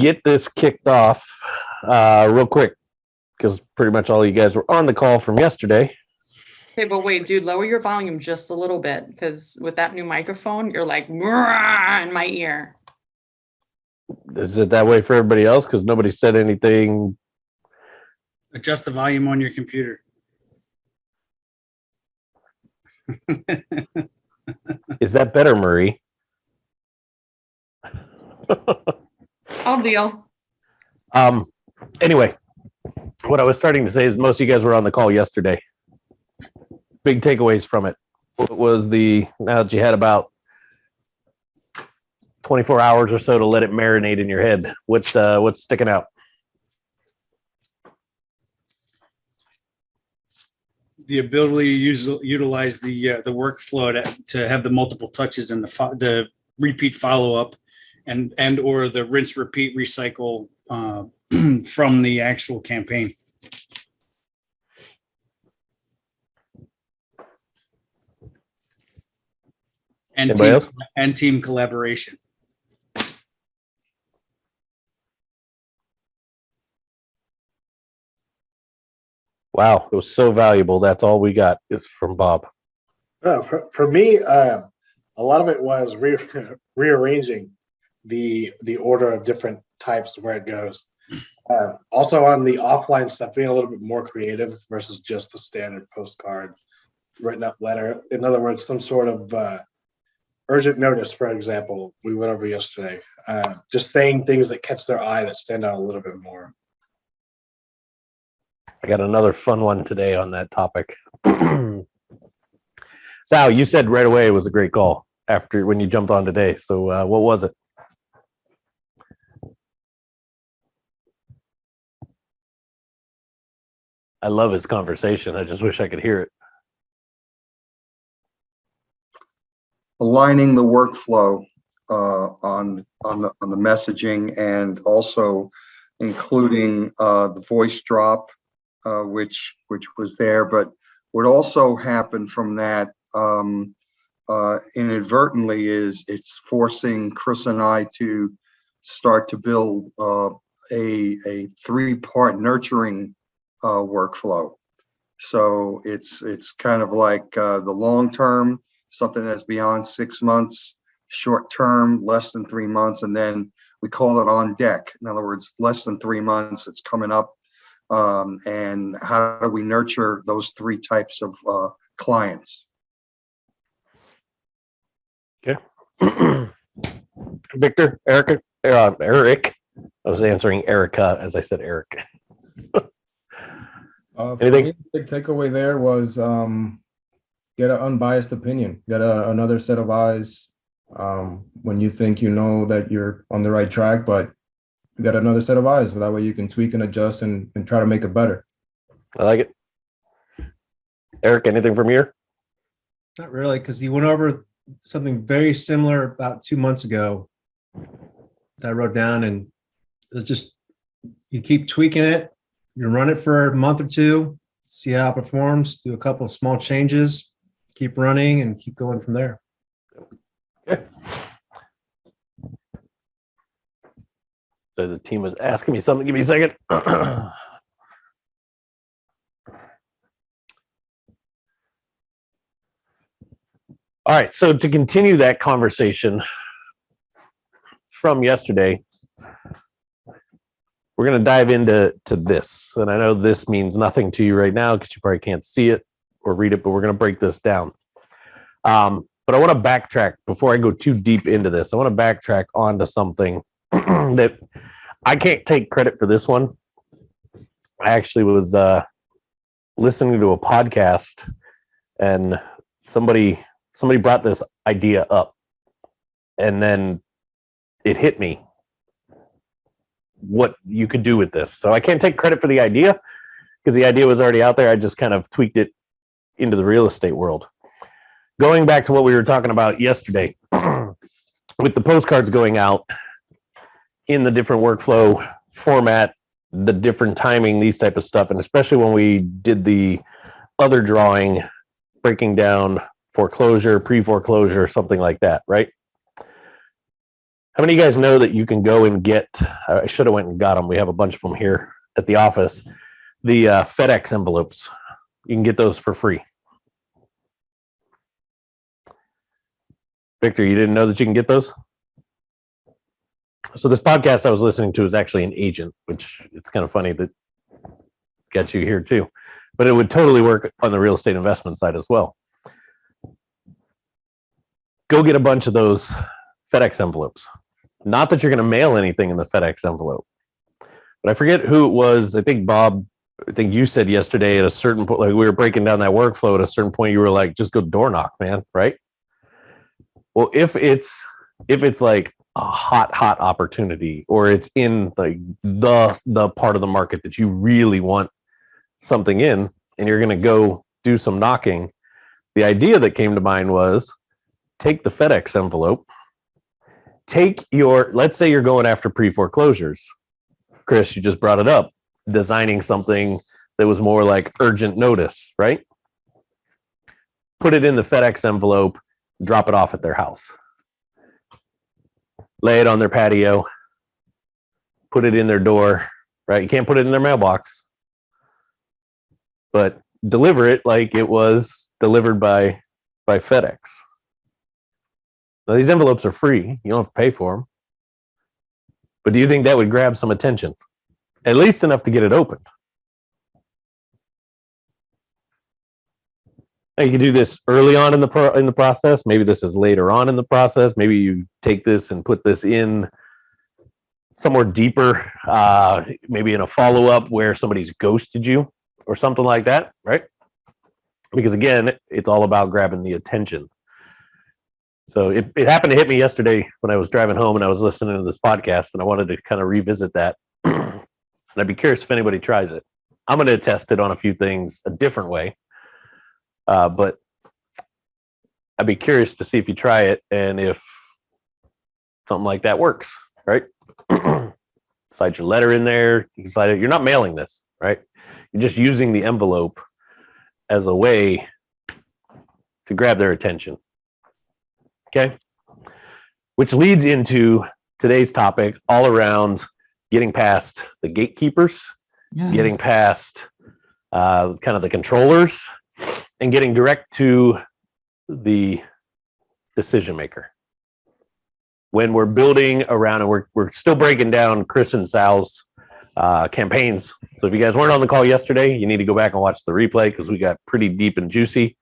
get this kicked off real quick because pretty much all you guys were on the call from yesterday. Okay, but wait, dude, lower your volume just a little bit because with that new microphone, you're like in my ear. Is it that way for everybody else? Because nobody said anything. Adjust the volume on your computer. Is that better, Murray? I'll deal. Anyway, what I was starting to say is most of you guys were on the call yesterday. Big takeaways from it. What was now that you had about 24 hours or so to let it marinate in your head, what's sticking out? The ability to utilize the workflow to have the multiple touches and the repeat follow-up and or the rinse, repeat, recycle from the actual campaign. And team collaboration. Wow, it was so valuable. That's all we got is from Bob. For me, a lot of it was rearranging the order of different types where it goes. Also on the offline stuff, being a little bit more creative versus just the standard postcard written up letter. In other words, some sort of urgent notice, for example, we went over yesterday. Just saying things that catch their eye that stand out a little bit more. I got another fun one today on that topic. Sal, you said right away it was a great call when you jumped on today. So what was it? I love his conversation. I just wish I could hear it. Aligning the workflow on the messaging and also including the voice drop, which was there, but what also happened from that inadvertently is it's forcing Chris and I to start to build a three-part nurturing workflow. So it's kind of like the long term, something that's beyond 6 months, short term, less than 3 months, and then we call it on deck. In other words, less than 3 months, it's coming up. And how do we nurture those three types of clients? Okay. Victor, Eric. I was answering Erica as I said Eric. Anything? Me, the big takeaway there was get an unbiased opinion, get another set of eyes when you think you know that you're on the right track, but you got another set of eyes, so that way you can tweak and adjust and try to make it better. I like it. Eric, anything from you? Not really, because you went over something very similar about 2 months ago that I wrote down, and it's just you keep tweaking it. You run it for a month or two, see how it performs, do a couple of small changes, keep running, and keep going from there. Okay. So the team was asking me something. Give me a second. All right. So to continue that conversation from yesterday, we're going to dive into this. And I know this means nothing to you right now because you probably can't see it or read it, but we're going to break this down. But I want to backtrack before I go too deep into this. I want to backtrack onto something that I can't take credit for this one. I actually was listening to a podcast and somebody brought this idea up, and then it hit me what you could do with this. So I can't take credit for the idea because the idea was already out there. I just kind of tweaked it into the real estate world. Going back to what we were talking about yesterday with the postcards going out in the different workflow format, the different timing, these type of stuff, and especially when we did the other drawing, breaking down foreclosure, pre-foreclosure, something like that, right? How many of you guys know that you can go and get, I should have went and got them. We have a bunch of them here at the office. The FedEx envelopes. You can get those for free. Victor, you didn't know that you can get those? So this podcast I was listening to is actually an agent, which it's kind of funny that got you here too. But it would totally work on the real estate investment side as well. Go get a bunch of those FedEx envelopes. Not that you're going to mail anything in the FedEx envelope. But I forget who it was. I think Bob, I think you said yesterday at a certain point, like we were breaking down that workflow at a certain point, you were like, just go door knock, man, right? Well, if it's like a hot opportunity, or it's in like the part of the market that you really want something in, and you're going to go do some knocking, the idea that came to mind was take the FedEx envelope, take your, let's say you're going after pre-foreclosures. Chris, you just brought it up, designing something that was more like urgent notice, right? Put it in the FedEx envelope, drop it off at their house. Lay it on their patio, put it in their door, right? You can't put it in their mailbox, but deliver it like it was delivered by FedEx. Now, these envelopes are free. You don't have to pay for them. But do you think that would grab some attention? At least enough to get it opened. Now, you can do this early on in the process. Maybe this is later on in the process. Maybe you take this and put this in somewhere deeper, maybe in a follow-up where somebody's ghosted you or something like that, right? Because again, it's all about grabbing the attention. So it happened to hit me yesterday when I was driving home and I was listening to this podcast, and I wanted to kind of revisit that. And I'd be curious if anybody tries it. I'm going to test it on a few things a different way. But I'd be curious to see if you try it and if something like that works, right? Slide your letter in there. You can slide it. You're not mailing this, right? You're just using the envelope as a way to grab their attention. Okay. Which leads into today's topic, all around getting past the gatekeepers, getting past kind of the controllers, and getting direct to the decision maker. When we're building around, and we're still breaking down Chris and Sal's campaigns. So if you guys weren't on the call yesterday, you need to go back and watch the replay, because we got pretty deep and juicy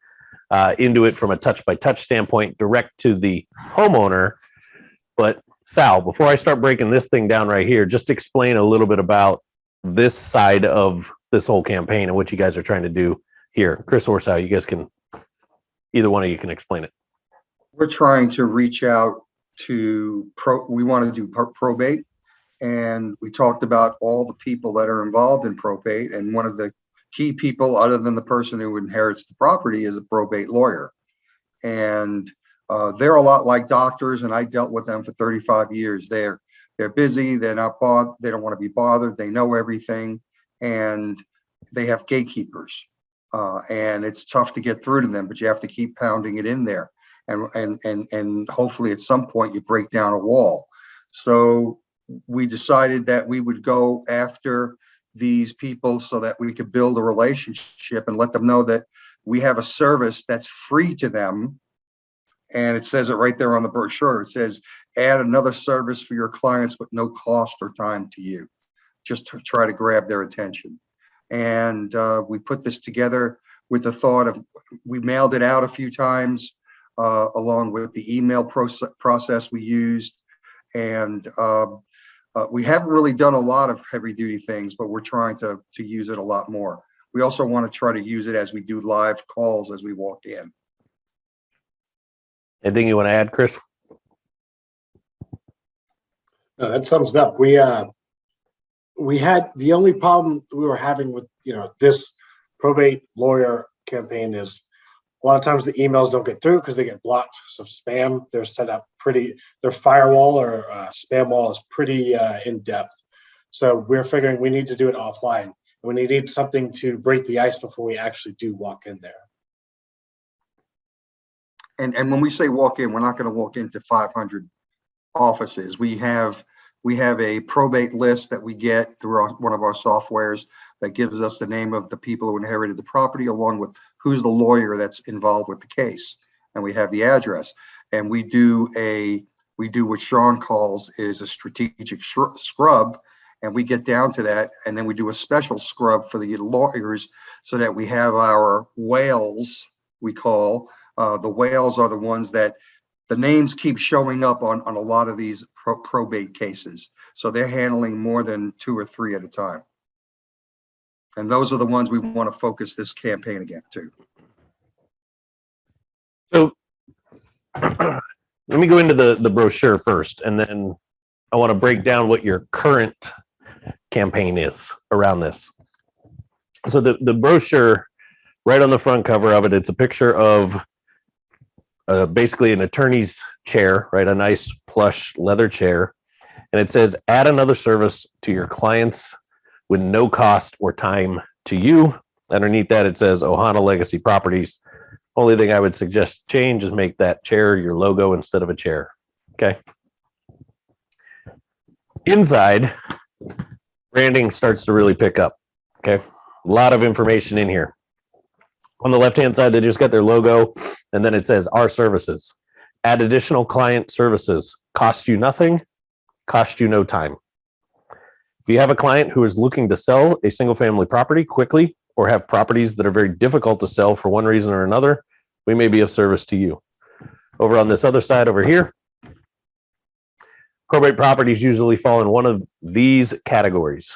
into it from a touch-by-touch standpoint, direct to the homeowner. But Sal, before I start breaking this thing down right here, just explain a little bit about this side of this whole campaign and what you guys are trying to do here. Chris or Sal, you guys can, either one of you can explain it. We're trying to reach out to we want to do probate, and we talked about all the people that are involved in probate, and one of the key people, other than the person who inherits the property, is a probate lawyer. And they're a lot like doctors, and I dealt with them for 35 years. They're busy, they're not bothered, they don't want to be bothered, they know everything, and they have gatekeepers. And it's tough to get through to them, but you have to keep pounding it in there. And hopefully at some point you break down a wall. So we decided that we would go after these people so that we could build a relationship and let them know that we have a service that's free to them. And it says it right there on the brochure. It says, add another service for your clients with no cost or time to you, just to try to grab their attention. And we put this together with the thought of, we mailed it out a few times along with the email process we used. And we haven't really done a lot of heavy duty things, but we're trying to use it a lot more. We also want to try to use it as we do live calls as we walk in. Anything you want to add, Chris? No, that sums it up. We had, the only problem we were having with, this probate lawyer campaign is a lot of times the emails don't get through because they get blocked. So spam, they're set up their firewall or spam wall is pretty in depth. So we're figuring we need to do it offline. We need something to break the ice before we actually do walk in there. And when we say walk in, we're not going to walk into 500 offices. We have a probate list that we get through one of our softwares that gives us the name of the people who inherited the property, along with who's the lawyer that's involved with the case. And we have the address. And we do what Sean calls is a strategic scrub. And we get down to that. And then we do a special scrub for the lawyers so that we have our whales, we call. The whales are the ones that the names keep showing up on a lot of these probate cases. So they're handling more than 2 or 3 at a time. And those are the ones we want to focus this campaign again to. So let me go into the brochure first, and then I want to break down what your current campaign is around this. So the brochure, right on the front cover of it, it's a picture of basically an attorney's chair, right? A nice plush leather chair. And it says, add another service to your clients with no cost or time to you. Underneath that, it says Ohana Legacy Properties. Only thing I would suggest change is make that chair your logo instead of a chair. Okay. Inside, branding starts to really pick up. Okay. A lot of information in here. On the left-hand side, they just got their logo, and then it says our services. Add additional client services. Cost you nothing, cost you no time. If you have a client who is looking to sell a single-family property quickly or have properties that are very difficult to sell for one reason or another, we may be of service to you. Over on this other side over here, probate properties usually fall in one of these categories.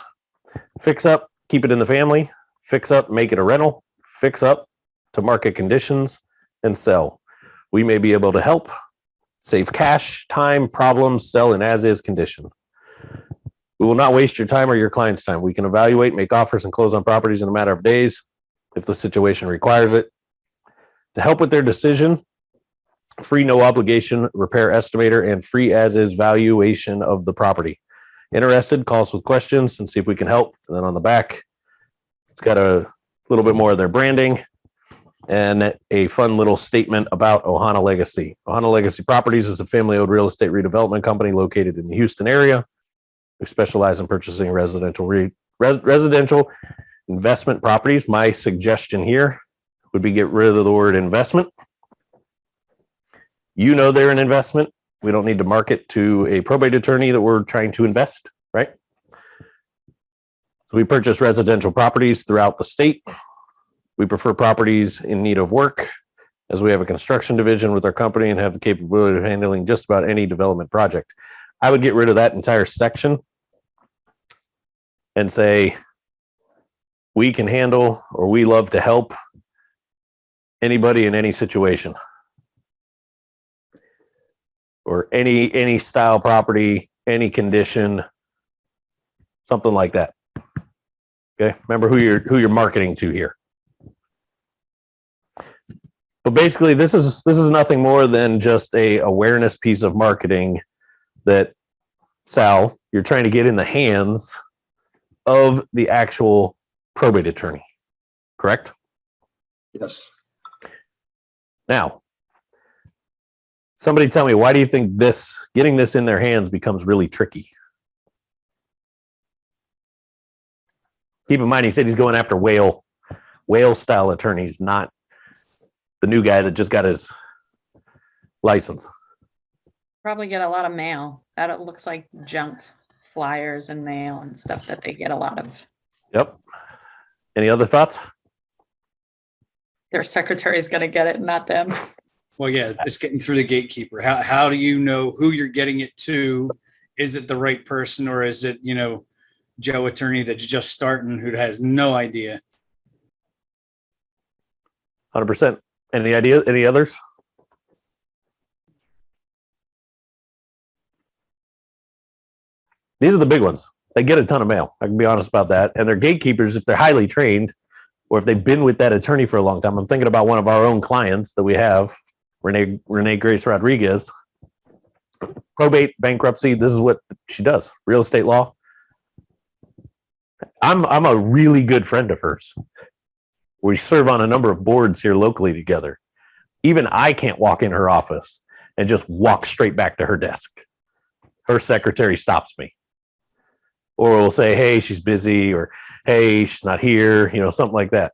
Fix up, keep it in the family. Fix up, make it a rental. Fix up to market conditions, and sell. We may be able to help save cash, time, problems, sell in as-is condition. We will not waste your time or your client's time. We can evaluate, make offers, and close on properties in a matter of days if the situation requires it. To help with their decision, free no obligation repair estimator and free as-is valuation of the property. Interested, call us with questions and see if we can help. And then on the back, it's got a little bit more of their branding and a fun little statement about Ohana Legacy. Ohana Legacy Properties is a family-owned real estate redevelopment company located in the Houston area. We specialize in purchasing residential investment properties. My suggestion here would be get rid of the word investment. You know they're an investment. We don't need to market to a probate attorney that we're trying to invest, right? So we purchase residential properties throughout the state. We prefer properties in need of work, as we have a construction division with our company and have the capability of handling just about any development project. I would get rid of that entire section and say, we can handle, or we love to help anybody in any situation or any style property, any condition, something like that. Okay, remember who you're marketing to here. But basically, this is nothing more than just a awareness piece of marketing that, Sal, you're trying to get in the hands of the actual probate attorney, correct? Yes. Now, somebody tell me, why do you think getting this in their hands becomes really tricky? Keep in mind, he said he's going after whale style attorneys, not the new guy that just got his license. Probably get a lot of mail. That it looks like junk flyers and mail and stuff that they get a lot of. Yep. Any other thoughts? Their secretary's gonna get it, not them. Well, yeah, it's getting through the gatekeeper. How do you know who you're getting it to? Is it the right person, or is it, Joe attorney that's just starting who has no idea? 100%. Any idea? Any others? These are the big ones. They get a ton of mail. I can be honest about that. And they're gatekeepers if they're highly trained or if they've been with that attorney for a long time. I'm thinking about one of our own clients that we have, Renee Grace Rodriguez. Probate, bankruptcy, this is what she does. Real estate law. I'm a really good friend of hers. We serve on a number of boards here locally together. Even I can't walk in her office and just walk straight back to her desk. her secretary stops me. Or will say, hey, she's busy, or hey, she's not here, something like that.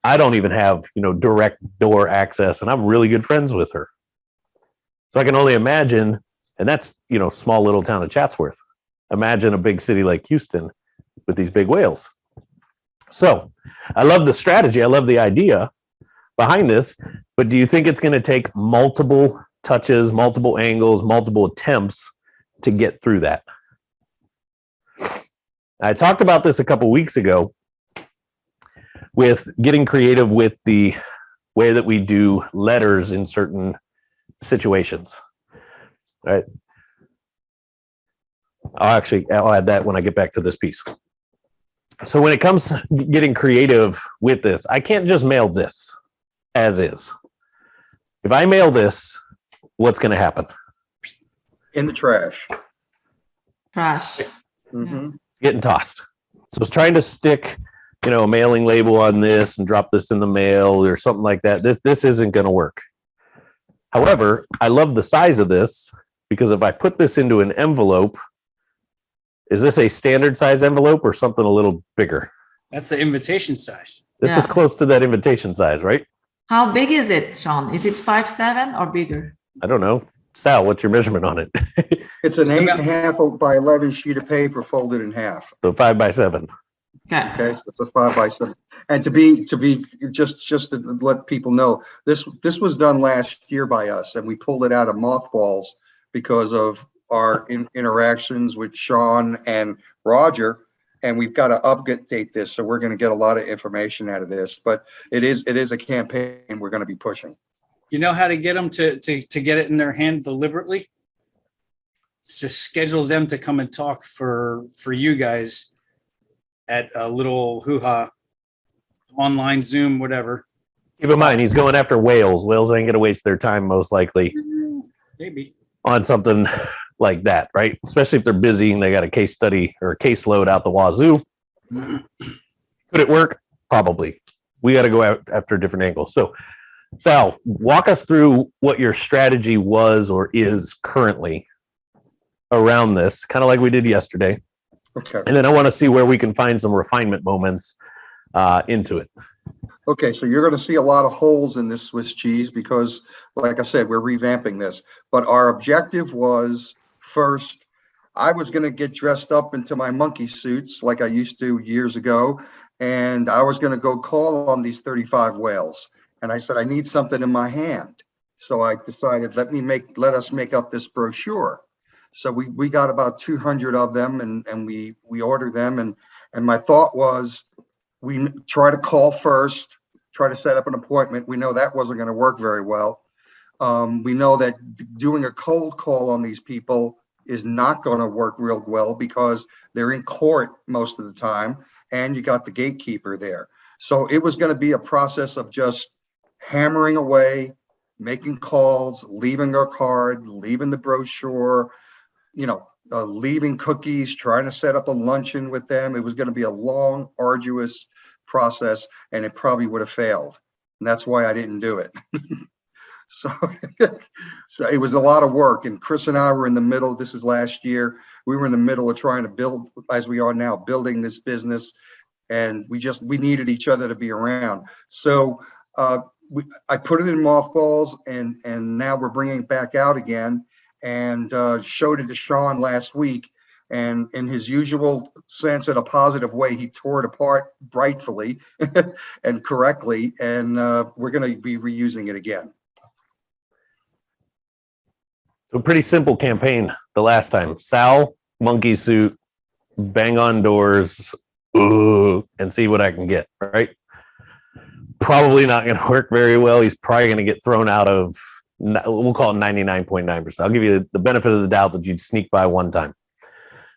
I don't even have, direct door access, and I'm really good friends with her. So I can only imagine, and that's, small little town of Chatsworth. Imagine a big city like Houston with these big whales. So I love the strategy. I love the idea behind this, but do you think it's going to take multiple touches, multiple angles, multiple attempts to get through that? I talked about this a couple weeks ago with getting creative with the way that we do letters in certain situations. All right. I'll add that when I get back to this piece. So when it comes to getting creative with this, I can't just mail this as is. If I mail this, what's going to happen? In the trash. Trash. Mhm. Getting tossed. So it's trying to stick, a mailing label on this and drop this in the mail or something like that. This isn't going to work. However, I love the size of this because if I put this into an envelope, is this a standard size envelope or something a little bigger? That's the invitation size. This is Yeah. close to that invitation size, right? How big is it, Sean? Is it 5'7" or bigger? I don't know. Sal, what's your measurement on it? It's an 8.5 by 11 sheet of paper folded in half. So 5 by 7. Okay. Okay, so it's a 5 by 7. And to be just to let people know, this was done last year by us, and we pulled it out of mothballs because of our interactions with Sean and Roger, and we've got to update this. So we're going to get a lot of information out of this, but it is a campaign we're going to be pushing. You know how to get them to get it in their hand deliberately? Just schedule them to come and talk for you guys at a little hoo-ha online Zoom, whatever. Keep in mind, he's going after whales. Whales ain't going to waste their time, most likely, Maybe. on something like that, right? Especially if they're busy and they got a case study or a caseload out the wazoo. Could it work? Probably. We got to go out after different angles. So, Sal, walk us through what your strategy was or is currently around this, kind of like we did yesterday. Okay. And then I want to see where we can find some refinement moments into it. Okay, so you're going to see a lot of holes in this Swiss cheese because, like I said, we're revamping this. But our objective was, first, I was going to get dressed up into my monkey suits like I used to years ago, and I was going to go call on these 35 whales. And I said, I need something in my hand. So I decided, let us make up this brochure. So we got about 200 of them, and we ordered them. And my thought was, we try to call first, try to set up an appointment. We know that wasn't going to work very well. We know that doing a cold call on these people is not going to work real well because they're in court most of the time, and you got the gatekeeper there. So it was going to be a process of just hammering away, making calls, leaving our card, leaving the brochure, leaving cookies, trying to set up a luncheon with them. It was going to be a long, arduous process, and it probably would have failed. And that's why I didn't do it. So it was a lot of work. And Chris and I were in the middle. This is last year. We were in the middle of trying to build, as we are now, building this business. And we needed each other to be around. So I put it in mothballs, and now we're bringing it back out again. And showed it to Sean last week, and in his usual sense, in a positive way, he tore it apart rightfully and correctly, and we're going to be reusing it again. So pretty simple campaign the last time. Sal, monkey suit, bang on doors, and see what I can get, right? Probably not going to work very well. He's probably going to get thrown out of, we'll call it 99.9%. I'll give you the benefit of the doubt that you'd sneak by one time.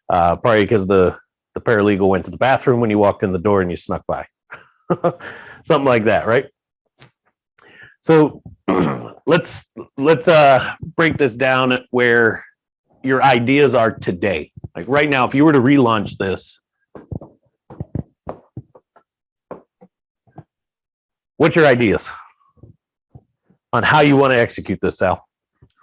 Probably because the paralegal went to the bathroom when you walked in the door and you snuck by. Something like that, right? So let's break this down where your ideas are today. Like right now, if you were to relaunch this, what's your ideas on how you want to execute this, Sal?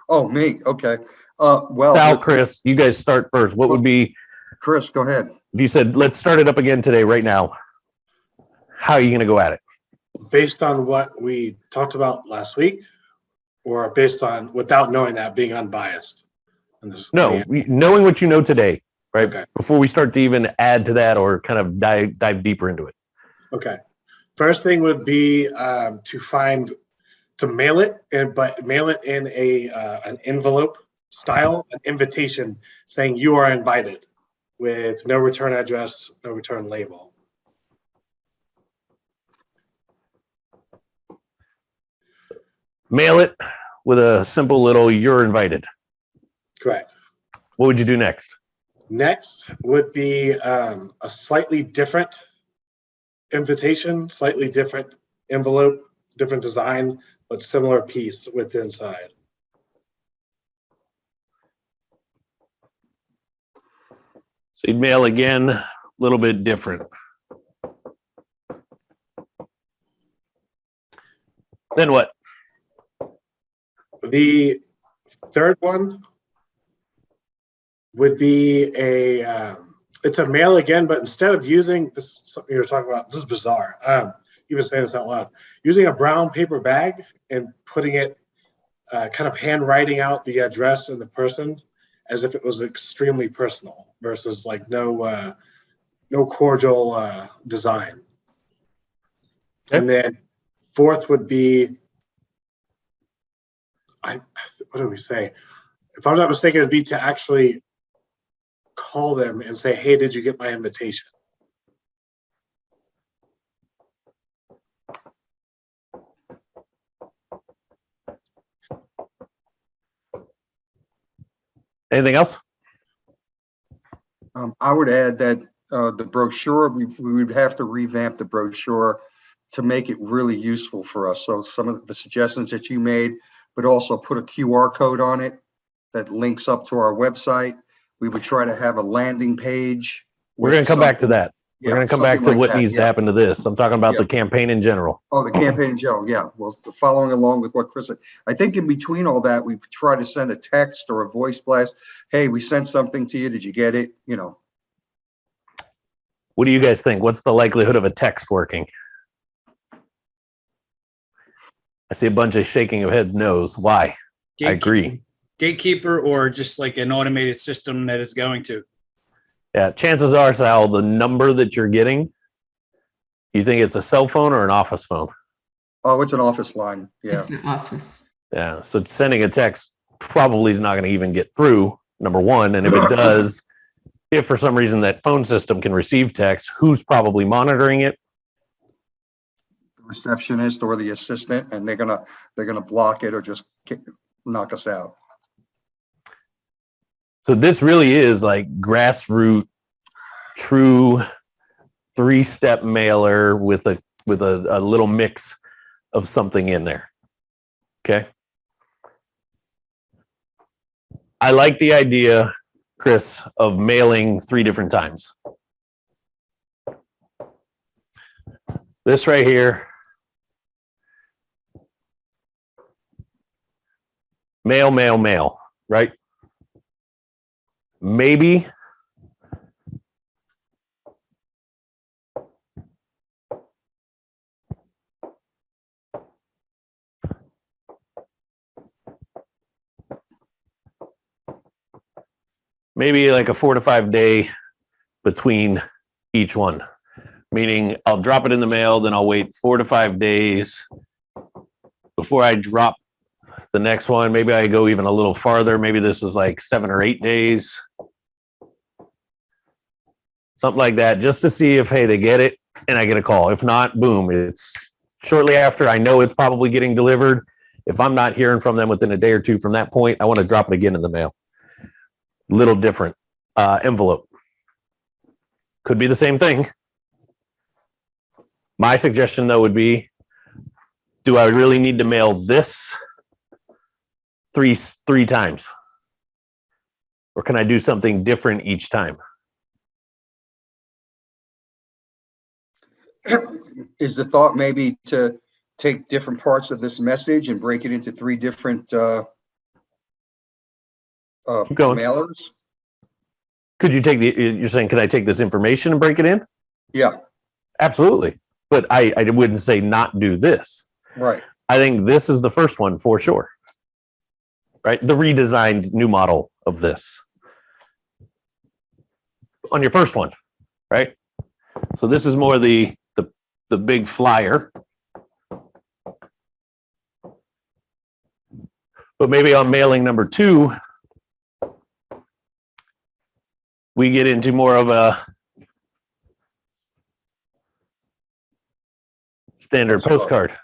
Oh, me. Okay. Well, Sal, Chris, you guys start first. What would be, Chris, go ahead. if you said, let's start it up again today, right now, how are you going to go at it? Based on what we talked about last week, or based on without knowing that, being unbiased? And this- No, knowing what you know today, right? Okay. Before we start to even add to that or kind of dive deeper into it. Okay. First thing would be to mail it, but mail it in an envelope style, an invitation saying you are invited, with no return address, no return label. Mail it with a simple little "you're invited." Correct. What would you do next? Next would be a slightly different invitation, slightly different envelope, different design, but similar piece with inside. So you'd mail again, a little bit different. Then what? The third one would be it's a mail again, but instead of using this, something you were talking about, this is bizarre. Even saying this out loud, using a brown paper bag and putting it, kind of handwriting out the address and the person as if it was extremely personal versus like no cordial design. Okay. And then fourth would be, what do we say? If I'm not mistaken, it'd be to actually call them and say, hey, did you get my invitation? Anything else? I would add that the brochure, we would have to revamp the brochure to make it really useful for us. So some of the suggestions that you made, but also put a QR code on it that links up to our website. We would try to have a landing page. We're going to come back to that. We're going to come back to something like what that, needs to yeah. happen to this. I'm talking about Yeah. the campaign in general. Oh, the campaign in general, yeah. Well, following along with what Chris said, I think in between all that, we try to send a text or a voice blast. Hey, we sent something to you. Did you get it? You know, What do you guys think? What's the likelihood of a text working? I see a bunch of shaking of head no's. Why? I agree. Gatekeeper or just like an automated system that is going to. Yeah, chances are, Sal, the number that you're getting, you think it's a cell phone or an office phone? oh, it's an office line. Yeah. It's an office. Yeah, so sending a text probably is not going to even get through, number one. And if it does, if for some reason that phone system can receive text, who's probably monitoring it? Receptionist or the assistant, and they're gonna block it or just knock us out. So this really is like grassroots, true 3-step mailer with a little mix of something in there. Okay. I like the idea, Chris, of mailing 3 different times. This right here. Mail, mail, mail, right? Maybe like a 4 to 5 day between each one. Meaning I'll drop it in the mail, then I'll wait 4 to 5 days before I drop the next one. Maybe I go even a little farther. Maybe this is like 7 or 8 days. Something like that, just to see if, hey, they get it and I get a call. If not, boom, it's shortly after. I know it's probably getting delivered. If I'm not hearing from them within a day or two from that point, I want to drop it again in the mail. Little different envelope. Could be the same thing. My suggestion, though, would be, do I really need to mail this three times? Or can I do something different each time? Is the thought maybe to take different parts of this message and break it into 3 different Keep going. mailers. Could you take you're saying, can I take this information and break it in? Yeah, Absolutely. But I wouldn't say not do this. right. I think this is the first one for sure. Right? The redesigned new model of this. On your first one, right? So this is more the big flyer. But maybe on mailing number 2, we get into more of a standard postcard.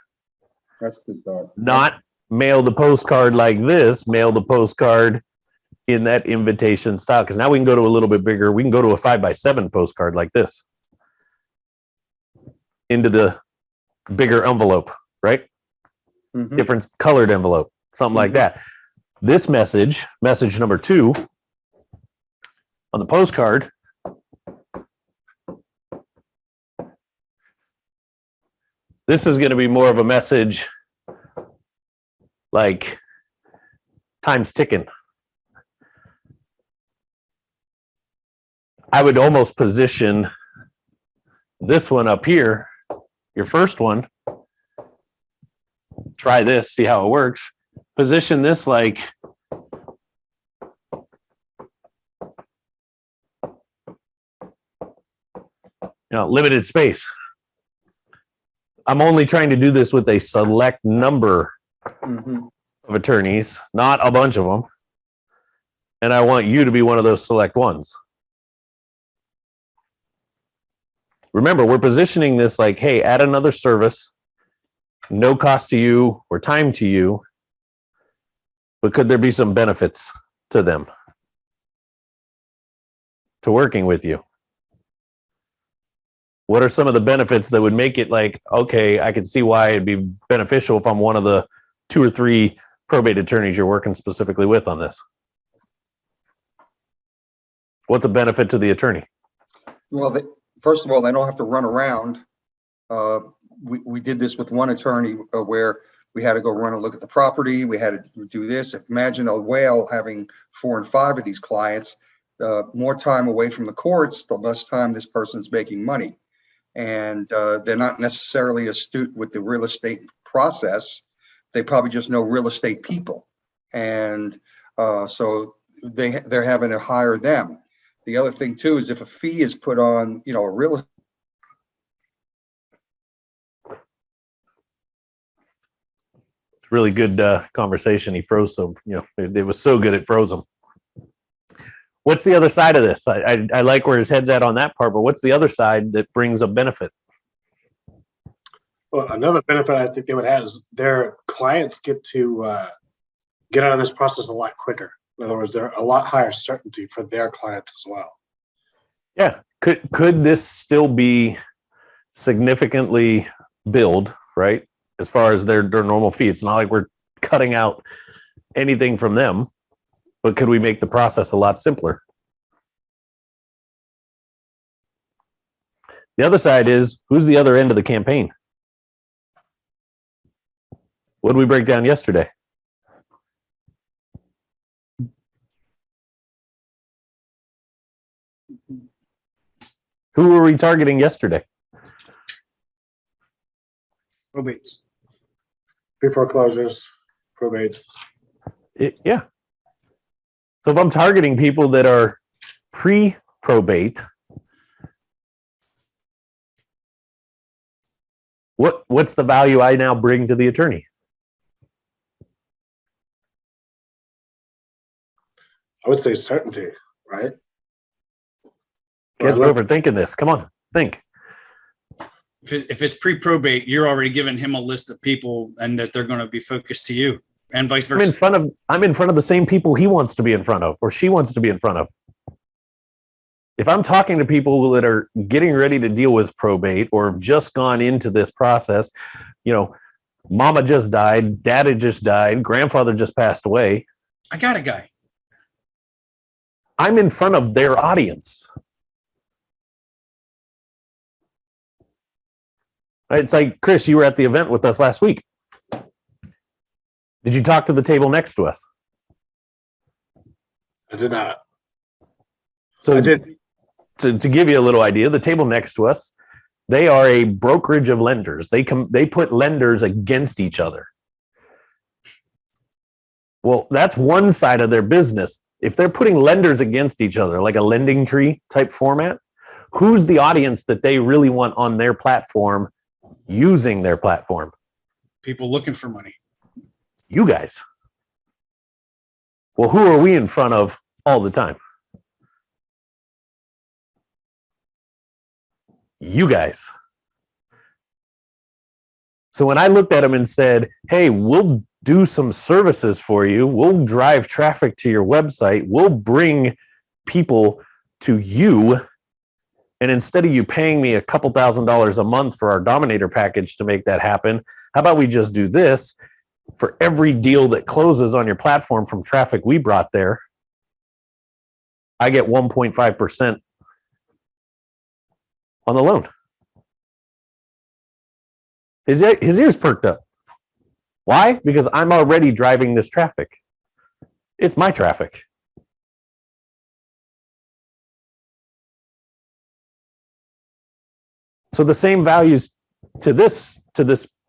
That's good thought. Not mail the postcard like this, mail the postcard in that invitation style. Because now we can go to a little bit bigger. We can go to a 5x7 postcard like this into the bigger envelope, right? Mhm. Different colored envelope, something like that. This message number 2 on the postcard, this is going to be more of a message like time's ticking. I would almost position this one up here, your first one. Try this, see how it works. Position this like limited space. I'm only trying to do this with a select number Mhm. of attorneys, not a bunch of them. And I want you to be one of those select ones. Remember, we're positioning this like, hey, add another service, no cost to you or time to you, but could there be some benefits to them to working with you? What are some of the benefits that would make it like, okay, I can see why it'd be beneficial if I'm one of the 2 or 3 probate attorneys you're working specifically with on this? What's a benefit to the attorney? Well, first of all, they don't have to run around. We did this with one attorney where we had to go run and look at the property. We had to do this. Imagine a whale having 4 and 5 of these clients. More time away from the courts, the less time this person's making money. And they're not necessarily astute with the real estate process. They probably just know real estate people. And so they're having to hire them. The other thing too is if a fee is put on, a real Really good conversation. He froze, so it was so good it froze him. What's the other side of this? I like where his head's at on that part, but what's the other side that brings a benefit? Well, another benefit I think they would have is their clients get to get out of this process a lot quicker. In other words, they're a lot higher certainty for their clients as well. Yeah. Could this still be significantly billed, right? As far as their normal fee? It's not like we're cutting out anything from them, but could we make the process a lot simpler? The other side is, who's the other end of the campaign? What did we break down yesterday? Who were we targeting yesterday? Probates. Pre-foreclosures, probates. Yeah. So if I'm targeting people that are pre-probate, what's the value I now bring to the attorney? I would say certainty, right? Guys, we're overthinking this. Come on, think. If it's pre-probate, you're already giving him a list of people and that they're going to be focused to you, and vice versa. I'm in front of the same people he wants to be in front of, or she wants to be in front of. If I'm talking to people that are getting ready to deal with probate or have just gone into this process, mama just died, daddy just died, grandfather just passed away. I got a guy. I'm in front of their audience. It's like, Chris, you were at the event with us last week. Did you talk to the table next to us? I did not. So I did. to give you a little idea, the table next to us, they are a brokerage of lenders. They put lenders against each other. Well, that's one side of their business. If they're putting lenders against each other, like a lending tree type format, who's the audience that they really want on their platform using their platform? People looking for money. You guys. Well, who are we in front of all the time? You guys. So when I looked at them and said, hey, we'll do some services for you, we'll drive traffic to your website, we'll bring people to you, and instead of you paying me a couple $1,000s a month for our Dominator package to make that happen, how about we just do this? For every deal that closes on your platform from traffic we brought there, I get 1.5% on the loan. His ears perked up. Why? Because I'm already driving this traffic. It's my traffic. So the same values to this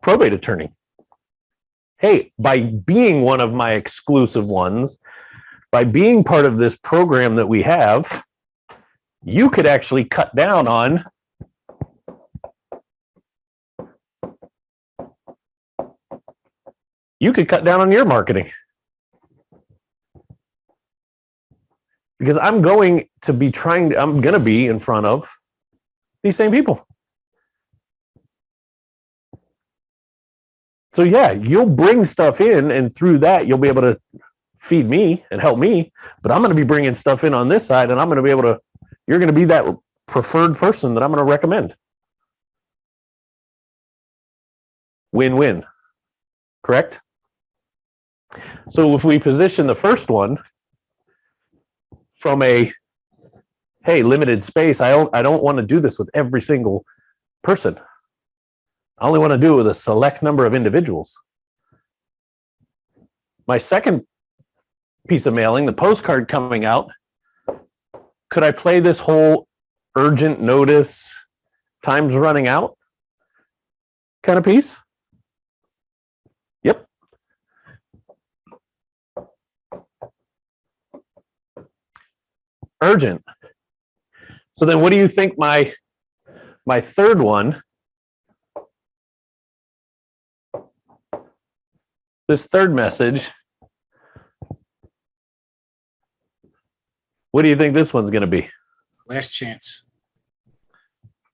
probate attorney. Hey, by being one of my exclusive ones, by being part of this program that we have, you could actually cut down on your marketing. Because I'm going to be in front of these same people. So yeah, you'll bring stuff in, and through that, you'll be able to feed me and help me. But I'm going to be bringing stuff in on this side, and you're going to be that preferred person that I'm going to recommend. Win-win. Correct? So if we position the first one from a, hey, limited space, I don't want to do this with every single person. I only want to do it with a select number of individuals. My second piece of mailing, the postcard coming out, could I play this whole urgent notice, time's running out kind of piece? Yep. Urgent. So then what do you think my third one, this third message, what do you think this one's going to be? Last chance.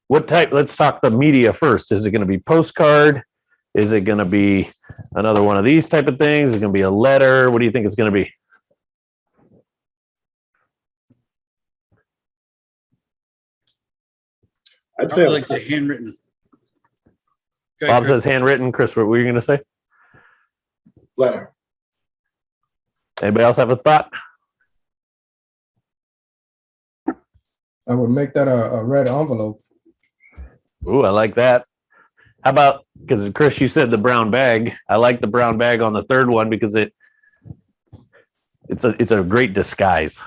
What type? Let's talk the media first. Is it going to be postcard? Is it going to be another one of these type of things? Is it going to be a letter? What do you think it's going to be? I'd say Probably like the handwritten. Go ahead, Bob Chris. says handwritten. Chris, what were you going to say? letter. Anybody else have a thought? I would make that a red envelope. Ooh, I like that. How about, because Chris, you said the brown bag. I like the brown bag on the third one because it's a great disguise.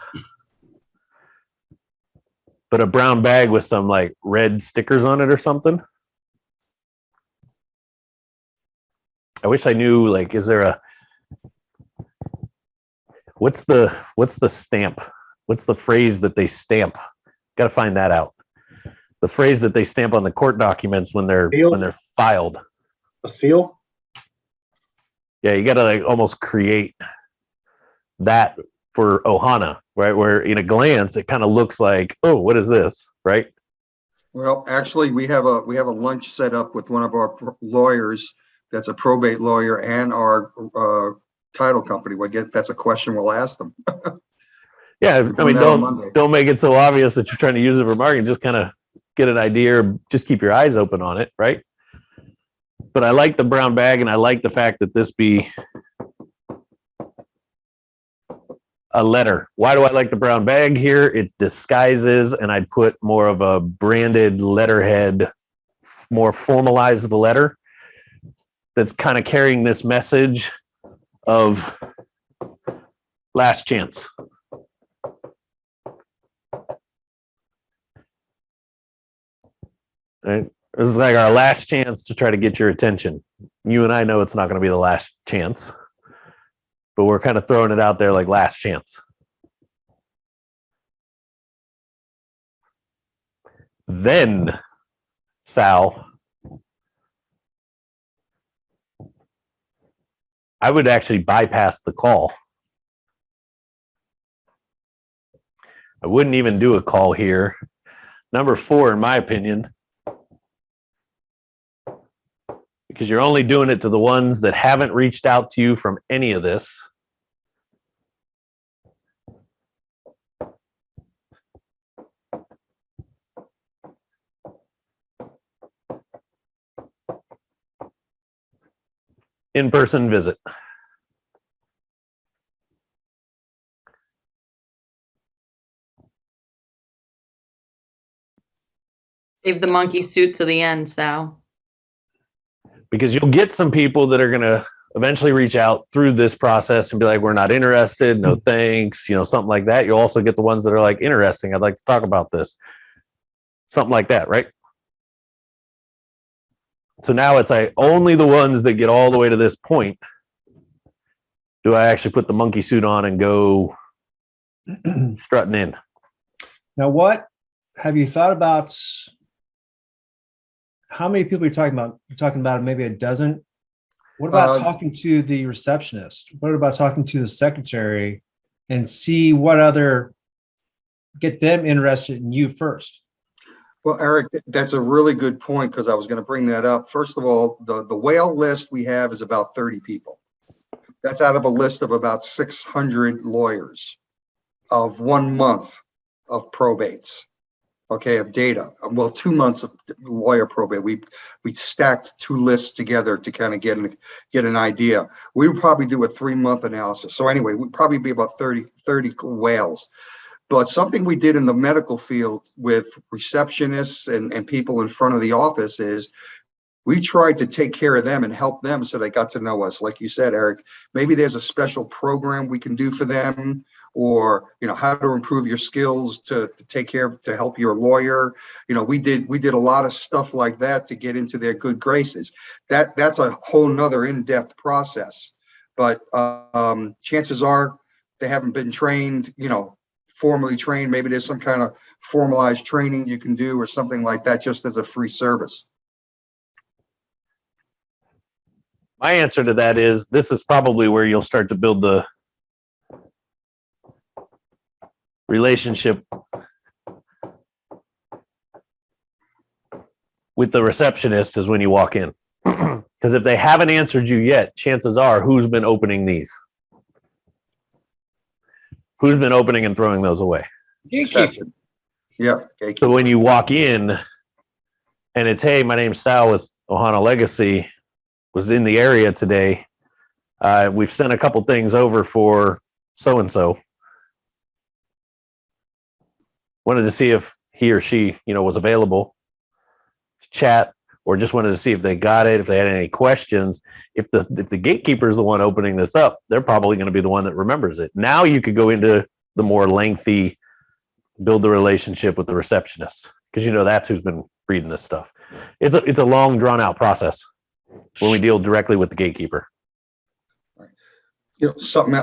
But a brown bag with some like red stickers on it or something. I wish I knew, like, is there a, what's the stamp? What's the phrase that they stamp? Got to find that out. The phrase that they stamp on the court documents when they're filed. A seal? Yeah, you got to like almost create that for Ohana, right? Where in a glance it kind of looks like, oh, what is this, right? Well, actually, we have a lunch set up with one of our lawyers that's a probate lawyer and our title company. That's a question we'll ask them. Yeah, I mean, that on Monday. don't make it so obvious that you're trying to use it for marketing. Just kind of get an idea, or just keep your eyes open on it, right? But I like the brown bag, and I like the fact that this be a letter. Why do I like the brown bag here? It disguises, and I'd put more of a branded letterhead, more formalized the letter that's kind of carrying this message of last chance. Right? This is like our last chance to try to get your attention. You and I know it's not going to be the last chance, but we're kind of throwing it out there like last chance. Then, Sal, I would actually bypass the call. I wouldn't even do a call here. Number 4, in my opinion, because you're only doing it to the ones that haven't reached out to you from any of this. In-person visit. Save the monkey suit to the end, Sal. Because you'll get some people that are going to eventually reach out through this process and be like, we're not interested, no thanks, something like that. You'll also get the ones that are like, interesting, I'd like to talk about this. Something like that, right? So now it's like only the ones that get all the way to this point do I actually put the monkey suit on and go strutting in. Now, what have you thought about? How many people are you talking about? You're talking about maybe a dozen. What about talking to the receptionist? What about talking to the secretary and see what other, get them interested in you first? Well, Eric, that's a really good point because I was going to bring that up. First of all, the whale list we have is about 30 people. That's out of a list of about 600 lawyers of 1 month of probates. Okay, of data. Well, 2 months of lawyer probate. We stacked 2 lists together to kind of get an idea. We would probably do a 3-month analysis. So anyway, we'd probably be about 30 whales. But something we did in the medical field with receptionists and people in front of the office is we tried to take care of them and help them so they got to know us. Like you said, Eric, maybe there's a special program we can do for them, or how to improve your skills to take care of, to help your lawyer. We did a lot of stuff like that to get into their good graces. That's a whole nother in-depth process. But chances are they haven't been trained, formally trained. Maybe there's some kind of formalized training you can do or something like that, just as a free service. My answer to that is this is probably where you'll start to build the relationship with the receptionist is when you walk in. Because if they haven't answered you yet, chances are who's been opening these? Who's been opening and throwing those away? Gatekeeper. Yeah. So when you walk in and it's, hey, my name's Sal with Ohana Legacy, was in the area today. We've sent a couple things over for so-and-so. Wanted to see if he or she, was available to chat, or just wanted to see if they got it, if they had any questions. If the gatekeeper is the one opening this up, they're probably going to be the one that remembers it. Now you could go into the more lengthy, build the relationship with the receptionist, because that's who's been reading this stuff. It's a long, drawn out process when we deal directly with the gatekeeper. Something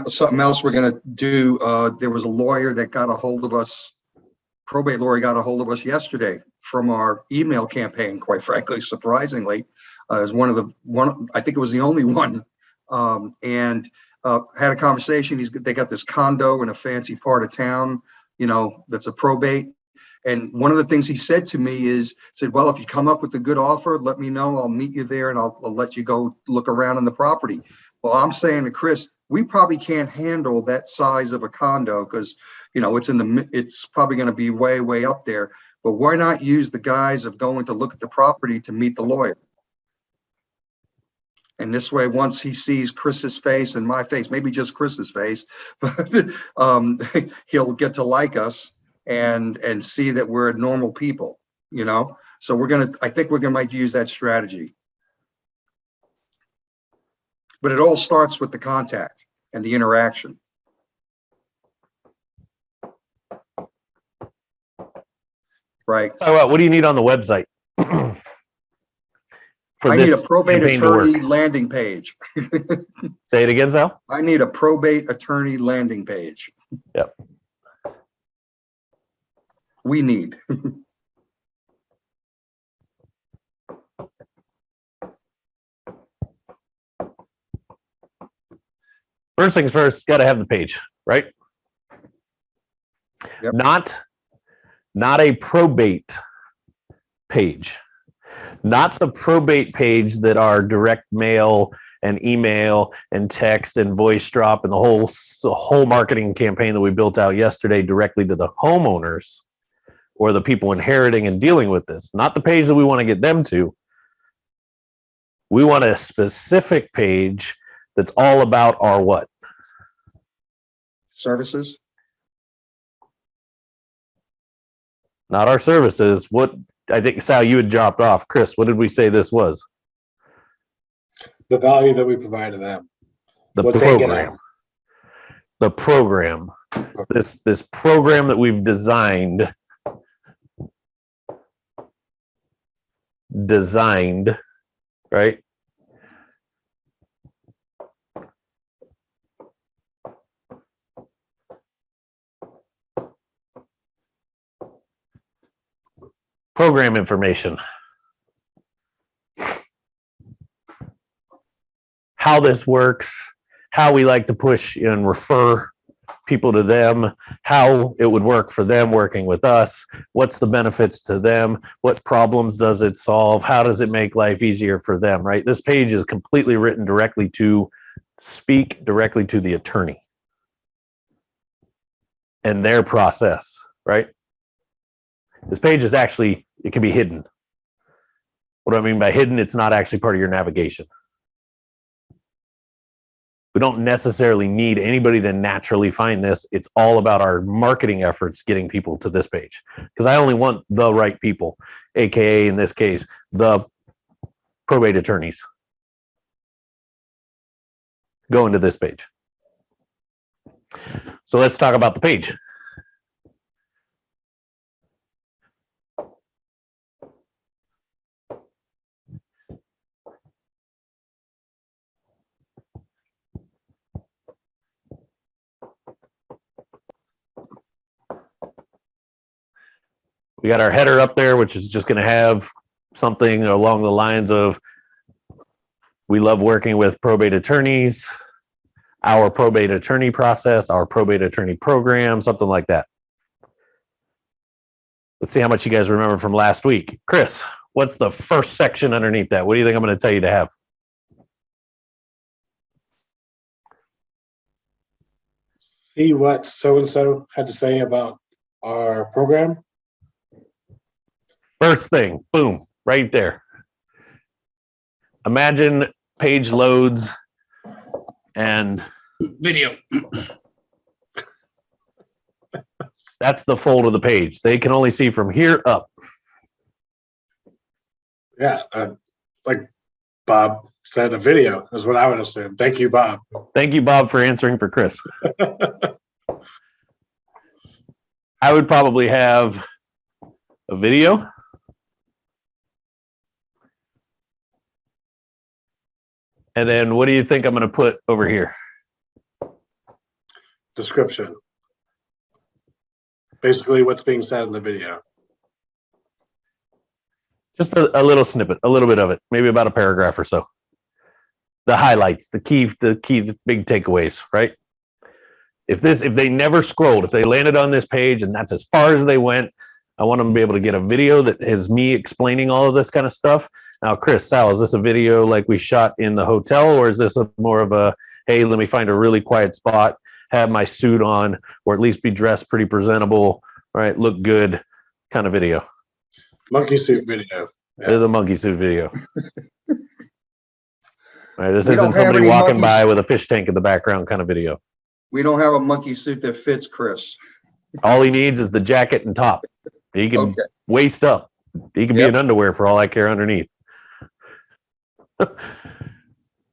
else we're going to do. There was a lawyer that got a hold of us. Probate lawyer got a hold of us yesterday from our email campaign. Quite frankly, surprisingly, as I think it was the only one, and had a conversation. They got this condo in a fancy part of town, that's a probate. And one of the things he said to me said, well, if you come up with a good offer, let me know. I'll meet you there and I'll let you go look around on the property. Well, I'm saying to Chris, we probably can't handle that size of a condo because, it's probably going to be way, way up there. But why not use the guise of going to look at the property to meet the lawyer? And this way, once he sees Chris's face and my face, maybe just Chris's face, but he'll get to like us and see that we're normal people, So I think we're might use that strategy. But it all starts with the contact and the interaction. Right. So what do you need on the website? for I need this a probate campaign to work. attorney landing page. Say it again, Sal. I need a probate attorney landing page. Yep. We need. First things first, got to have the page, right? Yep. Not a probate page, not the probate page that our direct mail and email and text and voice drop and the whole marketing campaign that we built out yesterday directly to the homeowners or the people inheriting and dealing with this. Not the page that we want to get them to. We want a specific page that's all about our what? Services? Not our services. What I think, Sal, you had dropped off. Chris, what did we say this was? The value that we provide to them. The What they get program. out. The program. This program that we've designed, right? Program information. How this works, how we like to push and refer people to them, how it would work for them working with us, what's the benefits to them, what problems does it solve, how does it make life easier for them, right? This page is completely written directly to speak directly to the attorney and their process, right? This page is actually, it can be hidden. What do I mean by hidden? It's not actually part of your navigation. We don't necessarily need anybody to naturally find this. It's all about our marketing efforts getting people to this page. Because I only want the right people, AKA in this case, the probate attorneys. Going to this page. So let's talk about the page. We got our header up there, which is just going to have something along the lines of, we love working with probate attorneys, our probate attorney process, our probate attorney program, something like that. Let's see how much you guys remember from last week. Chris, what's the first section underneath that? What do you think I'm going to tell you to have? See what so-and-so had to say about our program. First thing, boom, right there. Imagine page loads and Video. that's the fold of the page. They can only see from here up. Yeah, like Bob said, a video is what I would have said. Thank you, Bob. Thank you, Bob, for answering for Chris. I would probably have a video. And then what do you think I'm going to put over here? Description. Basically what's being said in the video. Just a little snippet, a little bit of it, maybe about a paragraph or so. The highlights, the big takeaways, right? If they never scrolled, if they landed on this page and that's as far as they went, I want them to be able to get a video that has me explaining all of this kind of stuff. Now, Chris, Sal, is this a video like we shot in the hotel, or is this more of a, hey, let me find a really quiet spot, have my suit on, or at least be dressed pretty presentable, right? Look good kind of video? Monkey suit video. This is a monkey suit video. Right, this We don't isn't have somebody any walking monkeys. by with a fish tank in the background kind of video. We don't have a monkey suit that fits Chris. All he needs is the jacket and top. He can Okay. waist up. He can be Yep. in underwear for all I care underneath.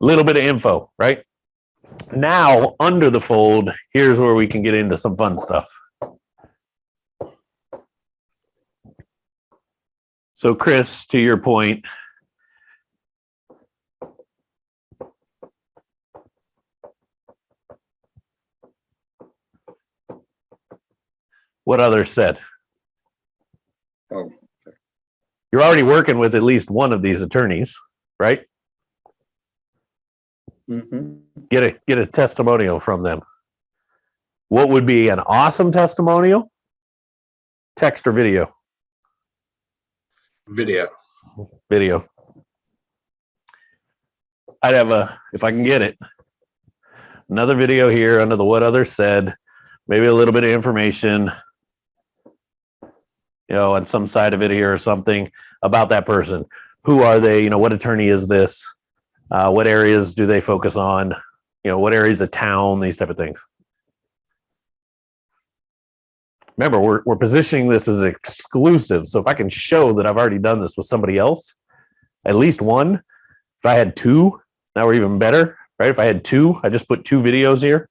Little bit of info, right? Now, under the fold, here's where we can get into some fun stuff. So, Chris, to your point, what others said. Oh, You're already working with at least one of these attorneys, right? mhm. Get a testimonial from them. What would be an awesome testimonial? Text or video? Video. Video. I'd have if I can get it, another video here under the what others said, maybe a little bit of information, on some side of it here or something about that person. Who are they? What attorney is this? What areas do they focus on? What areas of town, these type of things. Remember, we're positioning this as exclusive. So if I can show that I've already done this with somebody else, at least one, if I had two, now we're even better, right? If I had two, I just put 2 videos here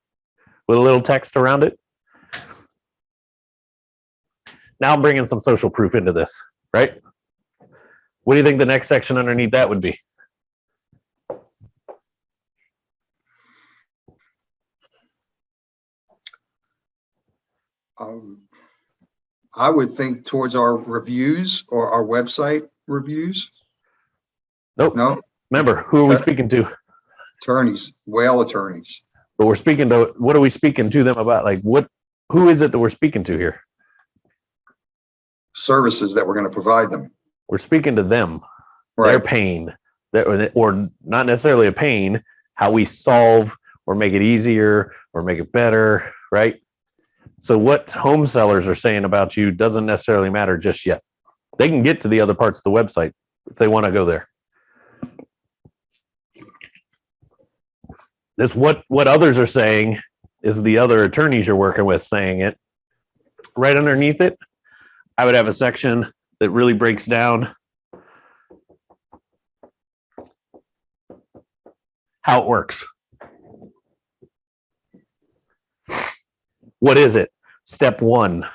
with a little text around it. Now I'm bringing some social proof into this, right? What do you think the next section underneath that would be? I would think towards our reviews or our website reviews. Nope. No, Remember, who are we Okay. speaking to? attorneys, whale attorneys. But we're speaking to, what are we speaking to them about? Like, who is it that we're speaking to here? Services that we're going to provide them. We're speaking to them, their Right. pain, or not necessarily a pain, how we solve or make it easier or make it better, right? So what home sellers are saying about you doesn't necessarily matter just yet. They can get to the other parts of the website if they want to go there. This what others are saying is the other attorneys you're working with saying it. Right underneath it, I would have a section that really breaks down how it works. What is it? Step 1.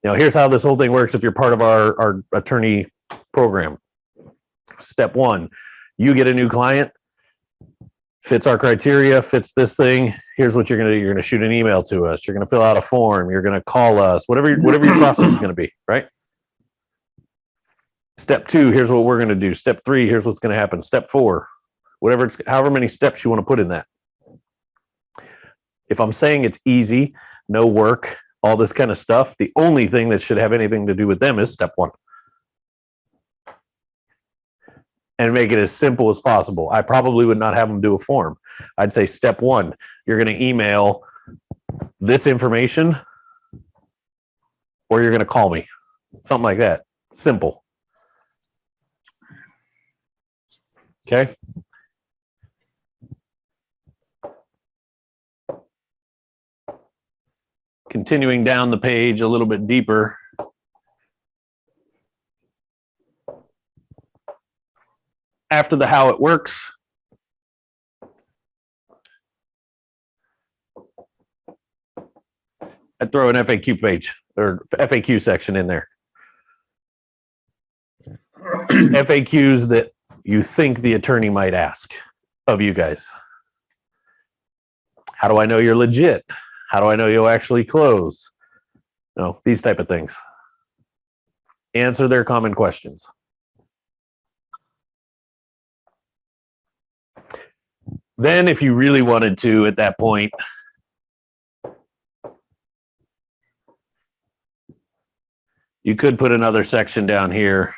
Here's how this whole thing works if you're part of our attorney program. Step 1, you get a new client, fits our criteria, fits this thing. Here's what you're going to do. You're going to shoot an email to us. You're going to fill out a form. You're going to call us, whatever your process is going to be, right? Step 2, here's what we're going to do. Step 3, here's what's going to happen. Step 4, however many steps you want to put in that. If I'm saying it's easy, no work, all this kind of stuff, the only thing that should have anything to do with them is step 1. And make it as simple as possible. I probably would not have them do a form. I'd say step 1, you're going to email this information or you're going to call me. Something like that. Simple. Okay. Continuing down the page a little bit deeper. After the how it works, I'd throw an FAQ page or FAQ section in there. FAQs that you think the attorney might ask of you guys. How do I know you're legit? How do I know you'll actually close? These type of things. Answer their common questions. Then if you really wanted to at that point, you could put another section down here.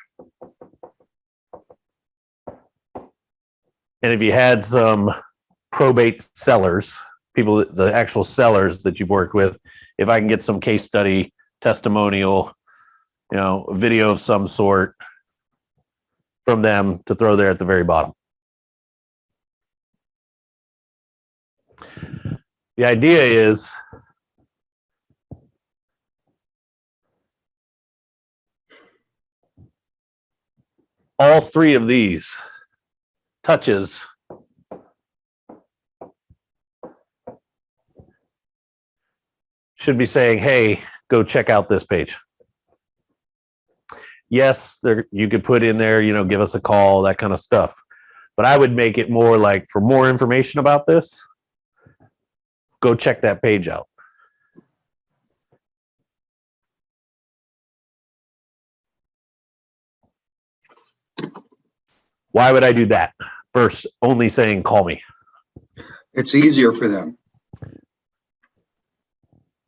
And if you had some probate sellers, people, the actual sellers that you've worked with, if I can get some case study, testimonial, video of some sort from them to throw there at the very bottom. The idea is all 3 of these touches should be saying, hey, go check out this page. Yes, you could put in there, give us a call, that kind of stuff. But I would make it more like, for more information about this, go check that page out. Why would I do that versus only saying, call me? It's easier for them.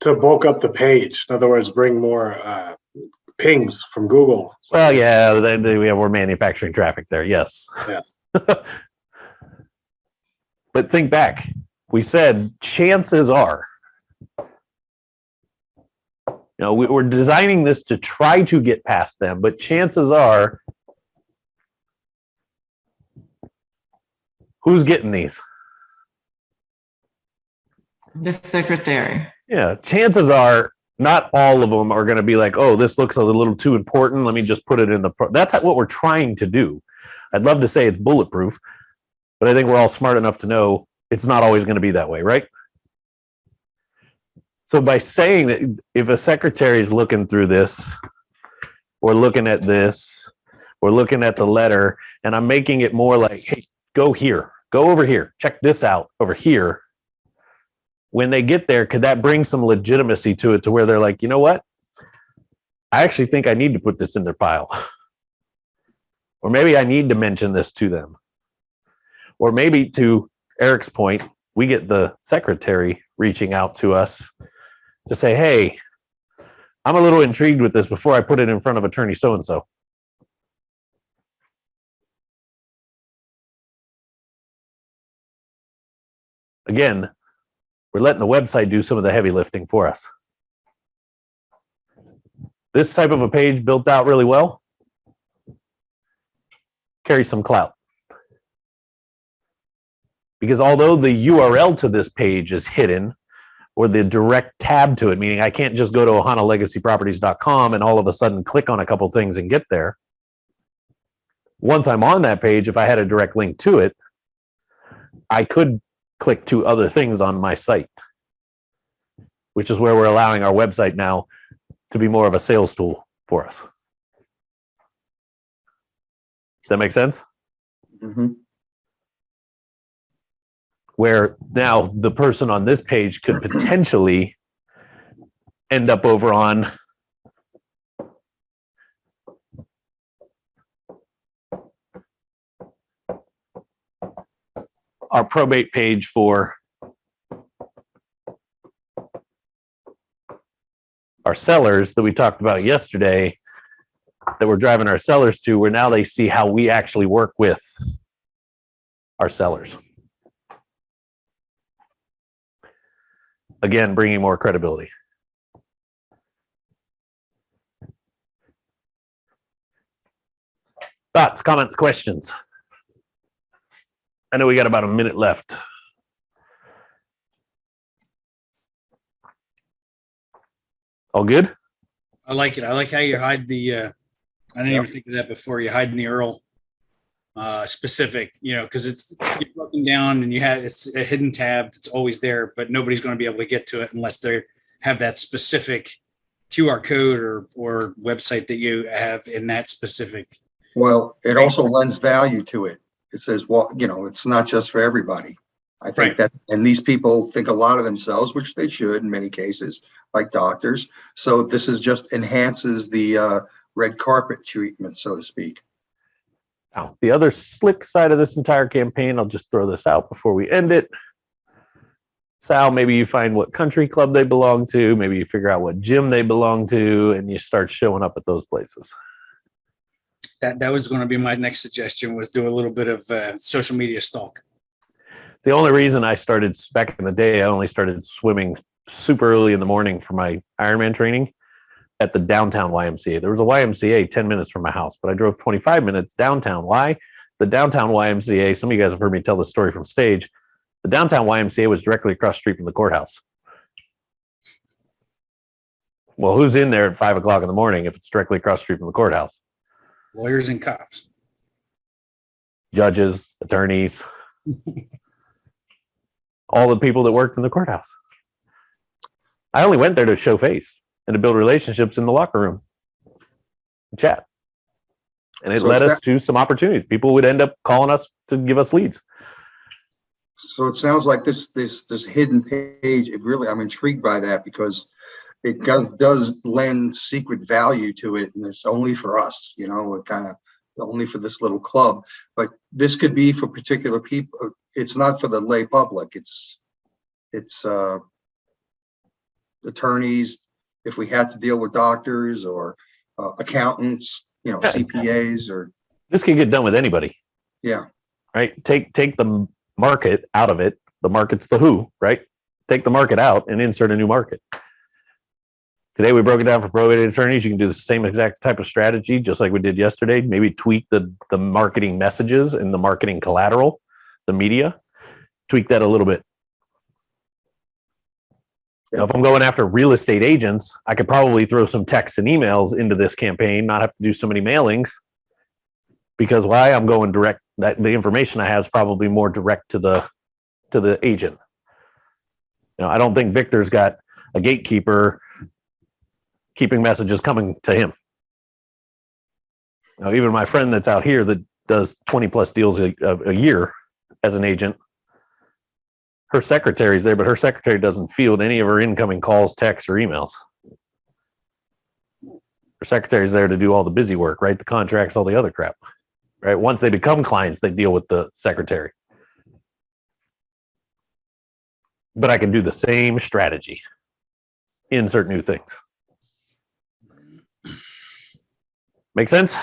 To bulk up the page. In other words, bring more pings from Google. Well, yeah, we're manufacturing traffic there. Yes. Yeah. But think back. We said chances are, we're designing this to try to get past them, but chances are, who's getting these? The secretary. Yeah, chances are not all of them are going to be like, oh, this looks a little too important. Let me just put it in the. That's what we're trying to do. I'd love to say it's bulletproof, but I think we're all smart enough to know it's not always going to be that way, right? So by saying that if a secretary is looking through this, or looking at this, or looking at the letter, and I'm making it more like, hey, go here, go over here, check this out over here. When they get there, could that bring some legitimacy to it to where they're like, you know what? I actually think I need to put this in their pile. Or maybe I need to mention this to them. Or maybe to Eric's point, we get the secretary reaching out to us to say, hey, I'm a little intrigued with this before I put it in front of attorney so-and-so. Again, we're letting the website do some of the heavy lifting for us. This type of a page built out really well carries some clout. Because although the URL to this page is hidden, or the direct tab to it, meaning I can't just go to ohanalegacyproperties.com and all of a sudden click on a couple things and get there. Once I'm on that page, if I had a direct link to it, I could click to other things on my site, which is where we're allowing our website now to be more of a sales tool for us. Does that make sense? Mhm. Where now the person on this page could potentially end up over on our probate page for our sellers that we talked about yesterday, that we're driving our sellers to, where now they see how we actually work with our sellers. Again, bringing more credibility. Thoughts, comments, questions? I know we got about a minute left. All good? I like it. I like how you hide the, I didn't even think of that before. You hide in the URL specific, because it's you're looking down and it's a hidden tab that's always there, but nobody's going to be able to get to it unless they have that specific QR code or website that you have in that specific. Well, it also lends value to it. It says, well, it's not just for everybody. I think Right. that, and these people think a lot of themselves, which they should in many cases, like doctors. So this is just enhances the red carpet treatment, so to speak. Now, the other slick side of this entire campaign, I'll just throw this out before we end it. Sal, maybe you find what country club they belong to. Maybe you figure out what gym they belong to, and you start showing up at those places. That was going to be my next suggestion, was do a little bit of social media stalk. The only reason I started back in the day, I only started swimming super early in the morning for my Ironman training at the downtown YMCA. There was a YMCA 10 minutes from my house, but I drove 25 minutes downtown. Why? The downtown YMCA, some of you guys have heard me tell this story from stage. The downtown YMCA was directly across the street from the courthouse. Well, who's in there at 5 o'clock in the morning if it's directly across the street from the courthouse? Lawyers and cops. Judges, attorneys, all the people that worked in the courthouse. I only went there to show face and to build relationships in the locker room, chat. And it So led it's us to some opportunities. People would end up calling us to give us leads. So it sounds like this hidden page, I'm intrigued by that because it does lend secret value to it, and it's only for us, it kind of only for this little club, but this could be for particular people. It's not for the lay public. It's attorneys, if we had to deal with doctors or accountants, Yeah. CPAs or, This can get done with anybody, yeah. right? Take the market out of it. The market's the who, right? Take the market out and insert a new market. Today we broke it down for probated attorneys. You can do the same exact type of strategy, just like we did yesterday. Maybe tweak the marketing messages and the marketing collateral, the media, tweak that a little bit. Now, if I'm going after real estate agents, I could probably throw some texts and emails into this campaign, not have to do so many mailings. Because why? I'm going direct. That the information I have is probably more direct to the agent. I don't think Victor's got a gatekeeper keeping messages coming to him. Now, even my friend that's out here that does 20 plus deals a year as an agent, her secretary's there, but her secretary doesn't field any of her incoming calls, texts, or emails. Her secretary's there to do all the busy work, write the contracts, all the other crap. Right? Once they become clients, they deal with the secretary. But I can do the same strategy. Insert new things. Make sense?